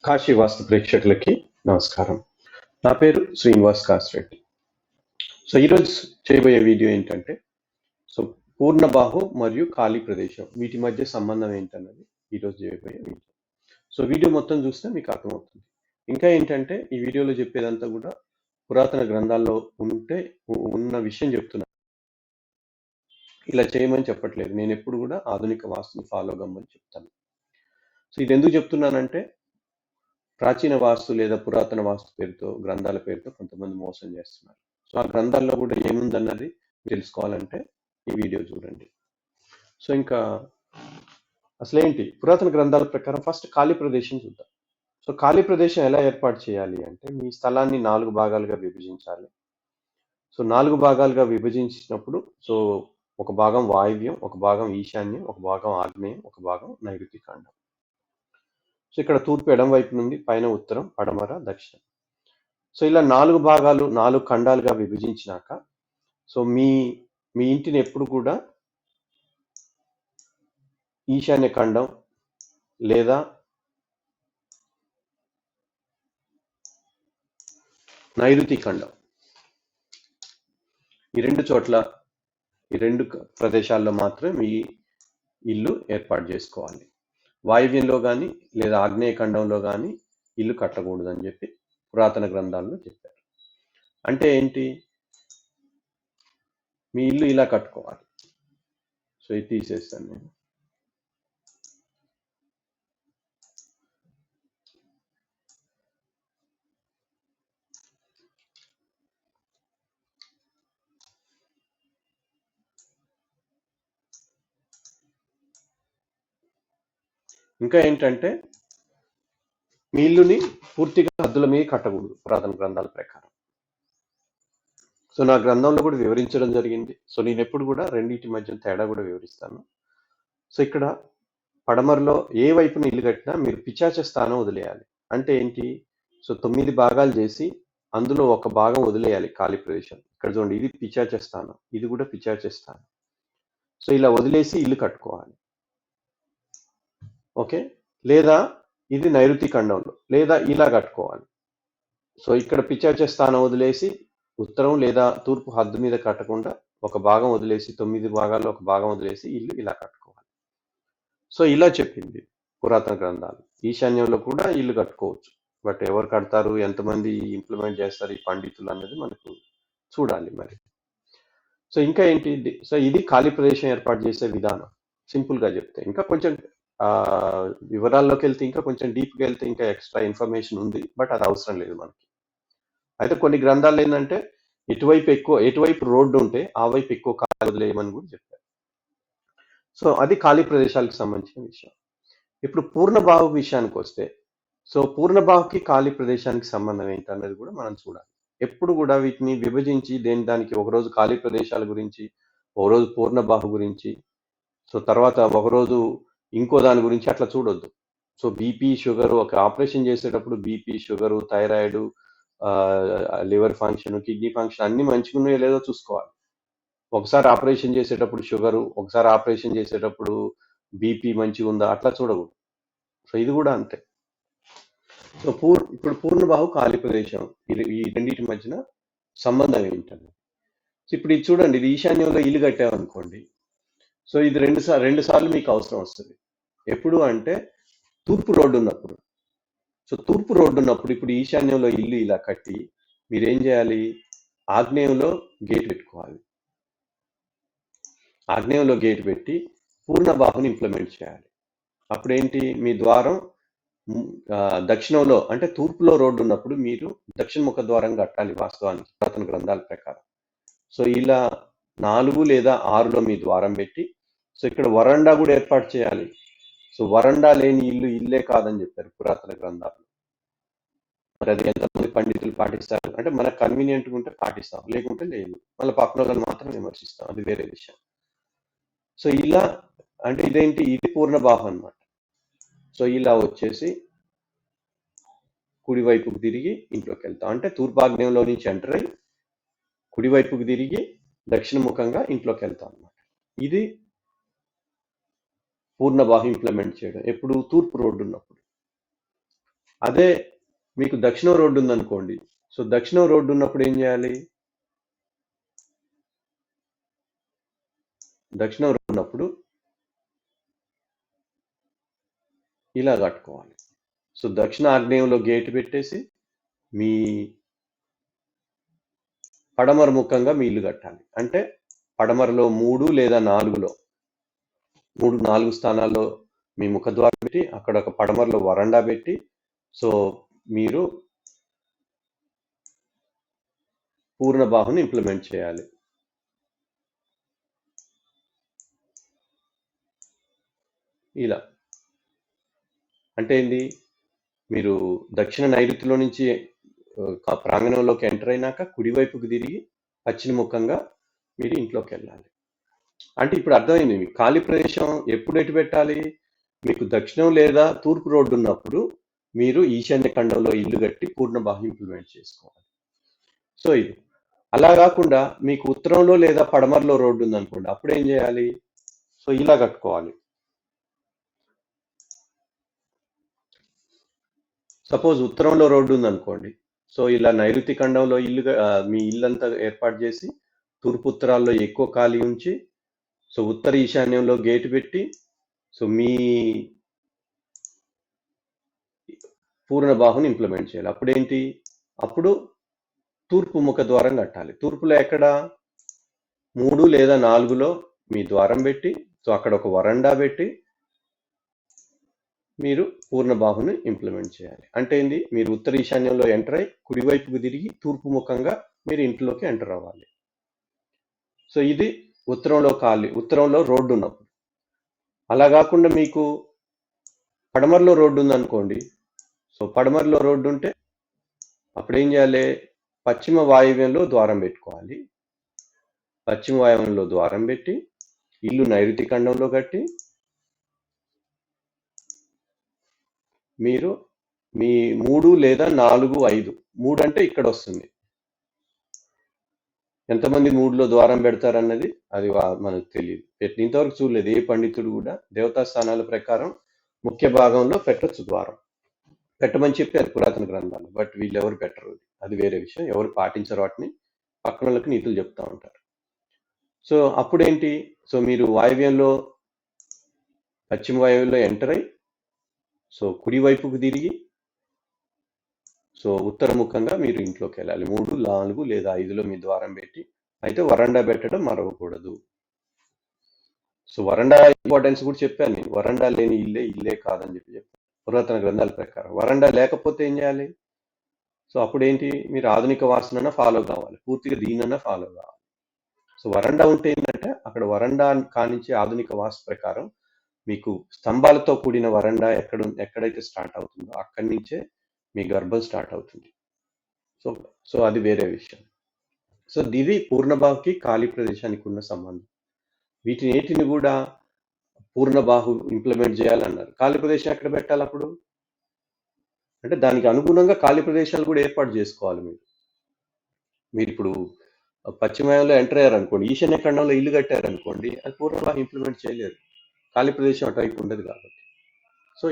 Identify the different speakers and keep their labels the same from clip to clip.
Speaker 1: కాశీ వాస్తు ప్రేక్షకులకి నమస్కారం. నా పేరు శ్రీనివాస్ కాసిరెడ్డి. సో ఈరోజు చేయబోయే వీడియో ఏంటంటే, సో పూర్ణబాహు మరియు ఖాళీ ప్రదేశం వీటి మధ్య సంబంధం ఏంటన్నది ఈరోజు చేయబోయే వీడియో. సో వీడియో మొత్తం చూస్తే మీకు అర్థమవుతుంది. ఇంకా ఏంటంటే ఈ వీడియోలో చెప్పేదంతా కూడా పురాతన గ్రంథాల్లో ఉన్న విషయం చెప్తున్నాను. ఇలా చేయమని చెప్పట్లేదు. నేను ఎప్పుడు కూడా ఆధునిక వాస్తుని ఫాలో కమ్మని చెప్తాను. సో ఇది ఎందుకు చెప్తున్నానంటే, ప్రాచీన వాస్తు లేదా పురాతన వాస్తు పేరుతో గ్రంథాల పేరుతో కొంతమంది మోసం చేస్తున్నారు. సో ఆ గ్రంథాల్లో కూడా ఏముందన్నది తెలుసుకోవాలంటే ఈ వీడియో చూడండి. సో ఇంకా అసలేంటి పురాతన గ్రంథాల ప్రకారం ఫస్ట్ ఖాళీ ప్రదేశం చూద్దాం. సో ఖాళీ ప్రదేశం ఎలా ఏర్పాటు చేయాలి అంటే, మీ స్థలాన్ని 4 భాగాలుగా విభజించాలి. సో 4 భాగాలుగా విభజించినప్పుడు సో ఒక భాగం వాయువ్యం, ఒక భాగం ఈశాన్యం, ఒక భాగం ఆగ్నేయం, ఒక భాగం నైరుతి ఖండం. సో ఇక్కడ తూర్పు ఎడం వైపు నుండి, పైన ఉత్తరం, పడమర, దక్షిణం. సో ఇలా 4 భాగాలు 4 ఖండాలుగా విభజించినాక సో మీ ఇంటిని ఎప్పుడు కూడా ఈశాన్య ఖండం లేదా నైరుతి ఖండం ఈ రెండు ప్రదేశాల్లో మాత్రమే మీ ఇల్లు ఏర్పాటు చేసుకోవాలి. వాయువ్యంలో కానీ లేదా ఆగ్నేయ ఖండంలో కానీ ఇల్లు కట్టకూడదని చెప్పి పురాతన గ్రంథాల్లో చెప్పారు. అంటే ఏంటి, మీ ఇల్లు ఇలా కట్టుకోవాలి. సో ఇది తీసేస్తాను నేను. ఇంకా ఏంటంటే, మీ ఇల్లుని పూర్తిగా హద్దుల మీద కట్టకూడదు పురాతన గ్రంథాల ప్రకారం. సో నా గ్రంథంలో కూడా వివరించడం జరిగింది. సో నేను ఎప్పుడు కూడా రెండింటి మధ్య తేడా కూడా వివరిస్తాను. సో ఇక్కడ పడమరలో ఏ వైపున ఇల్లు కట్టినా మీరు పిచాచ స్థానం వదిలేయాలి. అంటే ఏంటి, సో 9 భాగాలు చేసి అందులో ఒక భాగం వదిలేయాలి ఖాళీ ప్రదేశం. ఇక్కడ చూడండి, ఇది పిచాచ స్థానం, ఇది కూడా పిచాచ స్థానం. సో ఇలా వదిలేసి ఇల్లు కట్టుకోవాలి. ఓకే, లేదా ఇది నైరుతి ఖండంలో లేదా ఇలా కట్టుకోవాలి. సో ఇక్కడ పిచాచ స్థానం వదిలేసి ఉత్తరం లేదా తూర్పు హద్దు మీద కట్టకుండా ఒక భాగం వదిలేసి 9 భాగాల్లో ఒక భాగం వదిలేసి ఇల్లు ఇలా కట్టుకోవాలి. సో ఇలా చెప్పింది పురాతన గ్రంథాలు. ఈశాన్యంలో కూడా ఇల్లు కట్టుకోవచ్చు. బట్ ఎవరు కడతారు, ఎంతమంది ఇంప్లిమెంట్ చేస్తారు ఈ పండితులు అన్నది మనకు చూడాలి మరి. సో ఇంకా ఏంటి, సో ఇది ఖాళీ ప్రదేశం ఏర్పాటు చేసే విధానం. సింపుల్గా చెప్తే ఇంకా కొంచెం వివరాల్లోకి వెళ్తే, ఇంకా కొంచెం డీప్గా వెళ్తే ఇంకా ఎక్స్ట్రా ఇన్ఫర్మేషన్ ఉంది, బట్ అది అవసరం లేదు మనకి. అయితే కొన్ని గ్రంథాలు ఏంటంటే ఎటువైపు రోడ్డు ఉంటే ఆ వైపు ఎక్కువ ఖాళీ వదిలేయమని కూడా చెప్పారు. సో అది ఖాళీ ప్రదేశాలకు సంబంధించిన విషయం. ఇప్పుడు పూర్ణబాహు విషయానికి వస్తే, సో పూర్ణబాహుకి ఖాళీ ప్రదేశానికి సంబంధం ఏంటన్నది కూడా మనం చూడాలి. ఎప్పుడు కూడా వీటిని విభజించి దానికి ఒకరోజు ఖాళీ ప్రదేశాల గురించి, ఒకరోజు పూర్ణబాహు గురించి, సో తర్వాత ఒకరోజు ఇంకో దాని గురించి అట్లా చూడొద్దు. సో బీపీ, షుగర్, ఒక ఆపరేషన్ చేసేటప్పుడు BP, sugar, thyroid, liver function, kidney function అన్ని మంచిగా ఉన్నాయో లేదో చూసుకోవాలి. ఒకసారి ఆపరేషన్ చేసేటప్పుడు షుగరు, ఒకసారి ఆపరేషన్ చేసేటప్పుడు బీపీ మంచిగా ఉందా అట్లా చూడకూడదు. సో ఇది కూడా అంతే. సో ఇప్పుడు పూర్ణబాహు ఖాళీ ప్రదేశం ఈ రెండింటి మధ్యన సంబంధం ఏంటండి. సో ఇప్పుడు ఇది చూడండి, ఇది ఈశాన్యంలో ఇల్లు కట్టామనుకోండి. సో ఇది రెండు సార్లు మీకు అవసరం వస్తుంది. ఎప్పుడు అంటే తూర్పు రోడ్డు ఉన్నప్పుడు. సో తూర్పు రోడ్డు ఉన్నప్పుడు ఇప్పుడు ఈశాన్యంలో ఇల్లు ఇలా కట్టి మీరేం చేయాలి, ఆగ్నేయంలో గేట్ పెట్టుకోవాలి. ఆగ్నేయంలో గేట్ పెట్టి పూర్ణబాహుని ఇంప్లిమెంట్ చేయాలి. అప్పుడేంటి, మీ ద్వారం దక్షిణంలో అంటే తూర్పులో రోడ్డు ఉన్నప్పుడు మీరు దక్షిణ ముఖ ద్వారం కట్టాలి వాస్తవానికి పురాతన గ్రంథాల ప్రకారం. సో ఇలా 4 లేదా 6లో మీ ద్వారం పెట్టి, సో ఇక్కడ వరండా కూడా ఏర్పాటు చేయాలి. సో వరండా లేని ఇల్లు ఇల్లే కాదని చెప్పారు పురాతన గ్రంథాలు. మరి అది ఎంతమంది పండితులు పాటిస్తారు అంటే మనకు కన్వీనియంట్గా ఉంటే పాటిస్తాం, లేకుంటే లేదు. మళ్ళీ పక్కన వాళ్ళని మాత్రం విమర్శిస్తాం, అది వేరే విషయం. సో ఇలా అంటే ఇది పూర్ణబాహు అన్నమాట. సో ఇలా వచ్చేసి కుడివైపుకు తిరిగి ఇంట్లోకి వెళ్తాం. అంటే తూర్పాగ్నేయంలో నుంచి ఎంటర్ అయ్యి కుడివైపుకు తిరిగి దక్షిణముఖంగా ఇంట్లోకి వెళ్తాం అన్నమాట. ఇది పూర్ణబాహు ఇంప్లిమెంట్ చేయడం ఎప్పుడు తూర్పు రోడ్డు ఉన్నప్పుడు. అదే మీకు దక్షిణం రోడ్డు ఉందనుకోండి. సో దక్షిణం రోడ్డు ఉన్నప్పుడు ఏం చేయాలి? దక్షిణం రోడ్డు ఉన్నప్పుడు ఇలా కట్టుకోవాలి. సో దక్షిణ ఆగ్నేయంలో గేటు పెట్టేసి మీ పడమర ముఖంగా మీ ఇల్లు కట్టాలి. అంటే పడమరలో 3 లేదా 4లో 3-4 స్థానాల్లో మీ ముఖద్వారం పెట్టి అక్కడ ఒక పడమరలో వరండా పెట్టి సో మీరు పూర్ణ బాహుని ఇంప్లిమెంట్ చేయాలి. ఇలా అంటే ఏంది? మీరు దక్షిణ నైరుతిలో నుంచి ప్రాంగణంలోకి ఎంటర్ అయినాక కుడివైపుకి తిరిగి పశ్చిమ ముఖంగా మీరు ఇంట్లోకి వెళ్ళాలి. అంటే ఇప్పుడు అర్థమైంది మీకు ఖాళీ ప్రదేశం ఎప్పుడు ఎటు పెట్టాలి? మీకు దక్షిణం లేదా తూర్పు రోడ్డు ఉన్నప్పుడు మీరు ఈశాన్య ఖండంలో ఇల్లు కట్టి పూర్ణ బాహు ఇంప్లిమెంట్ చేసుకోవాలి. సో ఇది అలా కాకుండా మీకు ఉత్తరంలో లేదా పడమరలో రోడ్డు ఉందనుకోండి, అప్పుడు ఏం చేయాలి? సో ఇలా కట్టుకోవాలి. సపోజ్ ఉత్తరంలో రోడ్డు ఉందనుకోండి, సో ఇలా నైరుతి ఖండంలో మీ ఇల్లంతా ఏర్పాటు చేసి తూర్పు ఉత్తరాల్లో ఎక్కువ ఖాళీ ఉంచి సో ఉత్తర ఈశాన్యంలో గేటు పెట్టి సో మీ పూర్ణ బాహుని ఇంప్లిమెంట్ చేయాలి. అప్పుడేంటి? అప్పుడు తూర్పు ముఖ ద్వారం కట్టాలి. తూర్పులో ఎక్కడ? 3 లేదా 4లో మీ ద్వారం పెట్టి సో అక్కడ ఒక వరండా పెట్టి మీరు పూర్ణ బాహుని ఇంప్లిమెంట్ చేయాలి. అంటే ఏంది? మీరు ఉత్తర ఈశాన్యంలో ఎంటర్ అయ్యి కుడివైపుకు తిరిగి తూర్పు ముఖంగా మీరు ఇంట్లోకి ఎంటర్ అవ్వాలి. సో ఇది ఉత్తరంలో రోడ్డు ఉన్నప్పుడు. అలా కాకుండా మీకు పడమరలో రోడ్డు ఉందనుకోండి, సో పడమరలో రోడ్డు ఉంటే అప్పుడు ఏం చేయాలి? పశ్చిమ వాయువ్యంలో ద్వారం పెట్టుకోవాలి. పశ్చిమ వాయువ్యంలో ద్వారం పెట్టి ఇల్లు నైరుతి ఖండంలో కట్టి మీరు మీ 3 లేదా 4, 5 3 అంటే ఇక్కడ వస్తుంది. ఎంతమంది 3లో ద్వారం పెడతారన్నది అది మనకు తెలియదు. ఇంతవరకు చూడలేదు ఏ పండితుడు కూడా. దేవతా స్థానాల ప్రకారం ముఖ్య భాగంలో పెట్టొచ్చు ద్వారం, పెట్టమని చెప్పారు పురాతన గ్రంథాలు. బట్ వీళ్ళు ఎవరు పెట్టరు, అది వేరే విషయం. ఎవరు పాటించరు వాటిని, పక్కన వాళ్ళకి నీతులు చెప్తా ఉంటారు. సో అప్పుడేంటి? సో మీరు వాయువ్యంలో పశ్చిమ వాయువ్యంలో ఎంటర్ అయ్యి సో కుడివైపుకు తిరిగి సో ఉత్తరముఖంగా మీరు ఇంట్లోకి వెళ్ళాలి. 3, 4 లేదా 5లో మీ ద్వారం పెట్టి, అయితే వరండా పెట్టడం మరవకూడదు. సో వరండా ఇంపార్టెన్స్ కూడా చెప్పాను నేను. వరండా లేని ఇల్లే కాదని చెప్పాను పురాతన గ్రంథాల ప్రకారం. వరండా లేకపోతే ఏం చేయాలి? సో అప్పుడేంటి? మీరు ఆధునిక వాసన ఫాలో కావాలి, పూర్తిగా దీనన్నా ఫాలో కావాలి. సో వరండా ఉంటే ఏంటంటే అక్కడ వరండా కానించే ఆధునిక వాస్తు ప్రకారం మీకు స్తంభాలతో కూడిన వరండా ఎక్కడైతే స్టార్ట్ అవుతుందో అక్కడి నుంచే మీ గర్భం స్టార్ట్ అవుతుంది. సో అది వేరే విషయం. సో ఇది పూర్ణబాహుకి ఖాళీ ప్రదేశానికి ఉన్న సంబంధం. వీటిని కూడా పూర్ణబాహు ఇంప్లిమెంట్ చేయాలన్నారు. ఖాళీ ప్రదేశం ఎక్కడ పెట్టాలి అప్పుడు? అంటే దానికి అనుగుణంగా ఖాళీ ప్రదేశాలు కూడా ఏర్పాటు చేసుకోవాలి. మీరు ఇప్పుడు పశ్చిమలో ఎంటర్ అయ్యారనుకోండి, ఈశాన్య ఖండంలో ఇల్లు కట్టారనుకోండి, అది పూర్ణబాహు ఇంప్లిమెంట్ చేయలేరు, ఖాళీ ప్రదేశం అటువైపు ఉండదు కాబట్టి. సో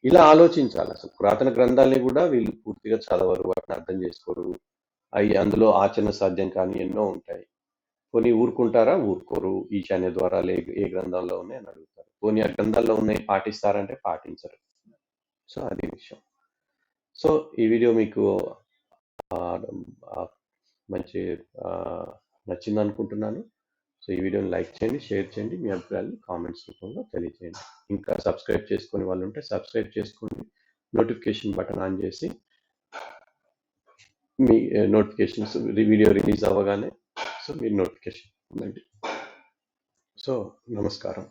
Speaker 1: ఇలా ఆలోచించాలి. అసలు పురాతన గ్రంథాలని కూడా వీళ్ళు పూర్తిగా చదవరు, వాటిని అర్థం చేసుకోరు. అవి అందులో ఆచరణ సాధ్యం కానీ ఎన్నో ఉంటాయి. కొన్ని ఊరుకుంటారా? ఊరుకోరు. ఈశాన్య ద్వారాలు ఏ గ్రంథాల్లో ఉన్నాయి అని అడుగుతారు. కొన్ని ఆ గ్రంథాల్లో ఉన్నాయి పాటిస్తారంటే పాటించరు. సో అది విషయం. సో ఈ వీడియో మీకు మంచి నచ్చింది అనుకుంటున్నాను. సో ఈ వీడియోని లైక్ చేయండి, షేర్ చేయండి, మీ అభిప్రాయాలు కామెంట్స్ రూపంలో తెలియజేయండి. ఇంకా సబ్స్క్రైబ్ చేసుకునే వాళ్ళు ఉంటే సబ్స్క్రైబ్ చేసుకోండి, నోటిఫికేషన్ బటన్ ఆన్ చేసి మీ నోటిఫికేషన్స్ వీడియో రిలీజ్ అవ్వగానే సో మీరు నోటిఫికేషన్ ఉందండి. సో నమస్కారం.